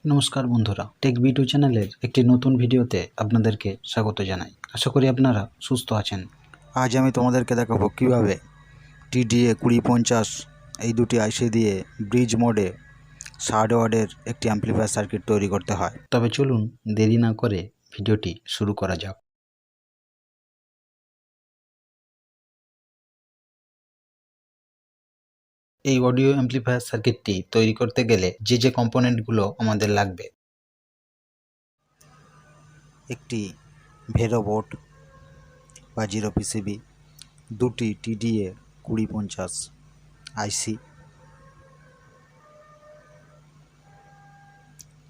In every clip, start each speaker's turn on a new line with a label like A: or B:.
A: নমস্কার বন্ধুরা, take video চ্যানেলের একটি নতুন ভিডিওতে আপনাদেরকে স্বাগত জানাই। আশা করি আপনারা সুস্থ আছেন।
B: আজ আমি তোমাদেরকে দেখাবো কিভাবে TDA2050 এই দুটি আইসি দিয়ে ব্রিজ মোডে 60 ওয়াটের একটি অ্যাম্পলিফায়ার সার্কিট তৈরি করতে হয়।
A: তবে চলুন দেরি না করে ভিডিওটি শুরু করা যাক। এই অডিও অ্যাম্পলিফায়ার সার্কিটটি তৈরি করতে গেলে যে কম্পোনেন্টগুলো আমাদের লাগবে:
B: একটি ভেরো বোর্ড বা 0 পিসিবি, দুটি TDA2050 আইসি,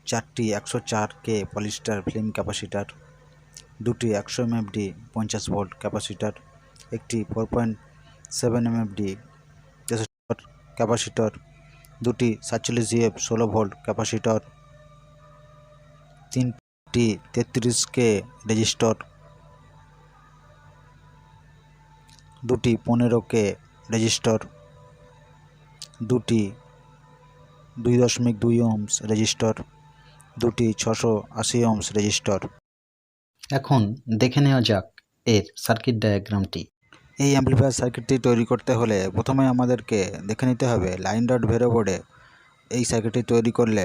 B: 4টি 104K পলিস্টার ফিল্ম ক্যাপাসিটার, দুটি 100 mFD 50 ভোল্ট ক্যাপাসিটার, একটি 4.7 mFD ক্যাপাসিটর, দুটি 47 16 ভোল্ট ক্যাপাসিটর, তিনটি 33K রেজিস্টর, দুটি 15K রেজিস্টর, দুটি 2.2 ওহমস রেজিস্টর, দুটি 680 ওহমস রেজিস্টর।
A: এখন দেখে নেওয়া যাক এর সার্কিট ডায়াগ্রামটি।
B: এই অ্যাম্পলিফায়ার সার্কিটটি তৈরি করতে হলে প্রথমে আমাদেরকে দেখে নিতে হবে লাইন ডট ভেরো বোর্ডে এই সার্কিটটি তৈরি করলে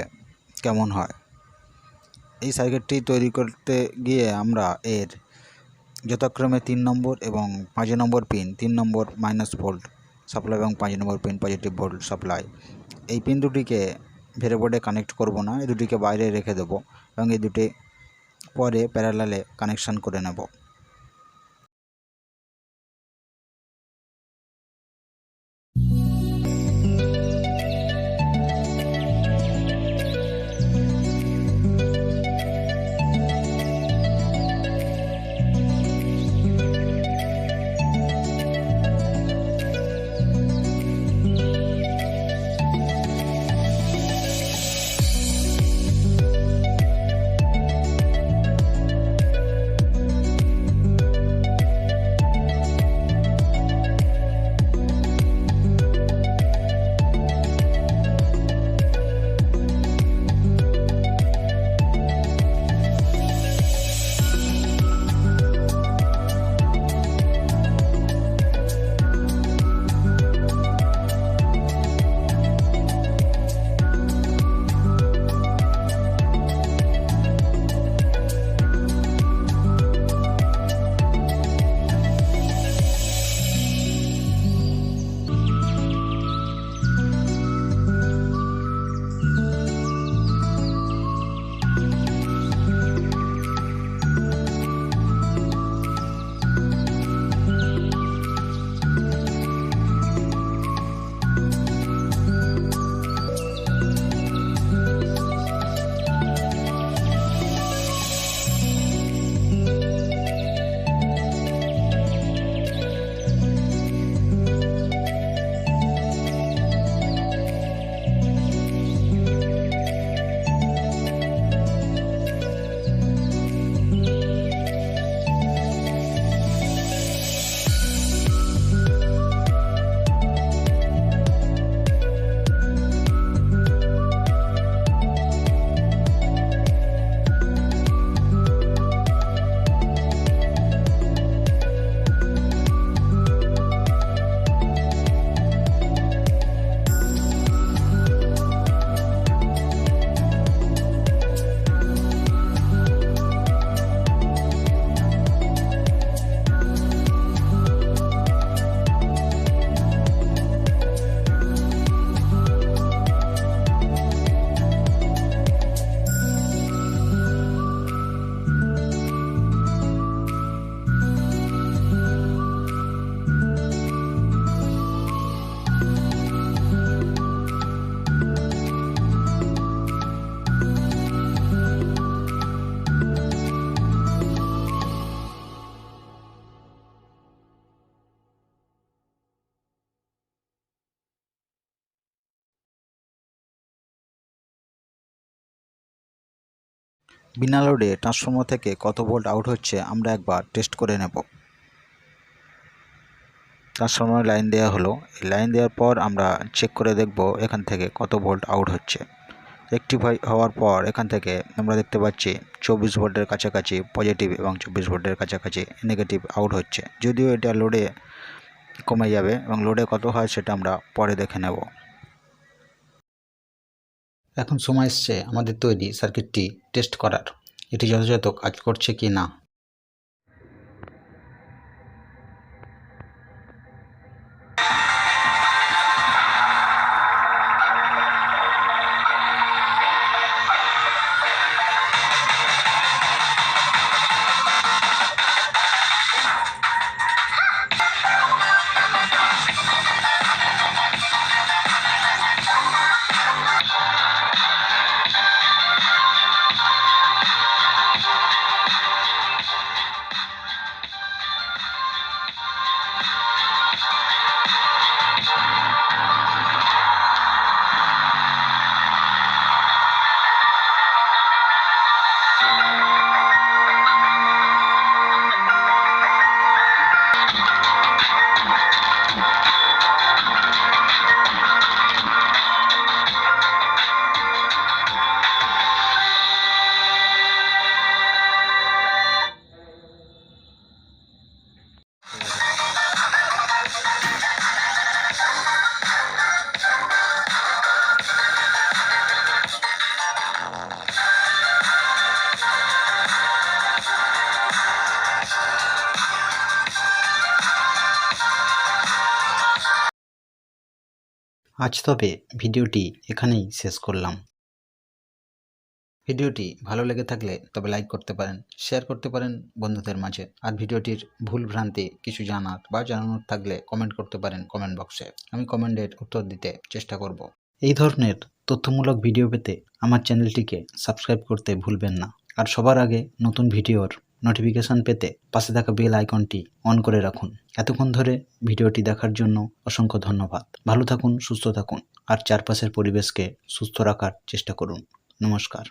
B: কেমন হয়। এই সার্কিটটি তৈরি করতে গিয়ে আমরা এর যথাক্রমে 3 নম্বর এবং 5 নম্বর পিন, 3 নম্বর মাইনাস ভোল্ট সাপ্লাই এবং 5 নম্বর পিন পজিটিভ ভোল্ট সাপ্লাই, এই পিন দুটিকে ভেরো বোর্ডে কানেক্ট করব না, এই দুটিকে বাইরে রেখে দেবো এবং এই দুটি পরে প্যারালালে কানেকশান করে নেব। বিনা লোডে ট্রান্সফর্মার থেকে কত ভোল্ট আউট হচ্ছে আমরা একবার টেস্ট করে নেব। ট্রান্সফর্মার লাইন দেওয়া হলো, এই লাইন দেওয়ার পর আমরা চেক করে দেখব এখান থেকে কত ভোল্ট আউট হচ্ছে। রেকটিফাই হওয়ার পর এখান থেকে আমরা দেখতে পাচ্ছি 24 ভোল্টের কাছাকাছি পজিটিভ এবং 24 ভোল্টের কাছাকাছি নেগেটিভ আউট হচ্ছে। যদিও এটা লোডে কমে যাবে এবং লোডে কত হয় সেটা আমরা পরে দেখে নেব।
A: এখন সময় এসছে আমাদের তৈরি সার্কিটটি টেস্ট করার, এটি যথাযথ কাজ করছে কি না। আজ তবে ভিডিওটি এখানেই শেষ করলাম। ভিডিওটি ভালো লেগে থাকলে তবে লাইক করতে পারেন, শেয়ার করতে পারেন বন্ধুদের মাঝে। আর ভিডিওটির ভুল ভ্রান্তি কিছু জানার বা জানানোর থাকলে কমেন্ট করতে পারেন কমেন্ট বক্সে, আমি কমেন্টের উত্তর দিতে চেষ্টা করব। এই ধরনের তথ্যমূলক ভিডিও পেতে আমার চ্যানেলটিকে সাবস্ক্রাইব করতে ভুলবেন না। আর সবার আগে নতুন ভিডিওর নোটিফিকেশন পেতে পাশে থাকা বেল আইকনটি অন করে রাখুন। এতক্ষণ ধরে ভিডিওটি দেখার জন্য অসংখ্য ধন্যবাদ। ভালো থাকুন, সুস্থ থাকুন আর চারপাশের পরিবেশকে সুস্থ রাখার চেষ্টা করুন। নমস্কার।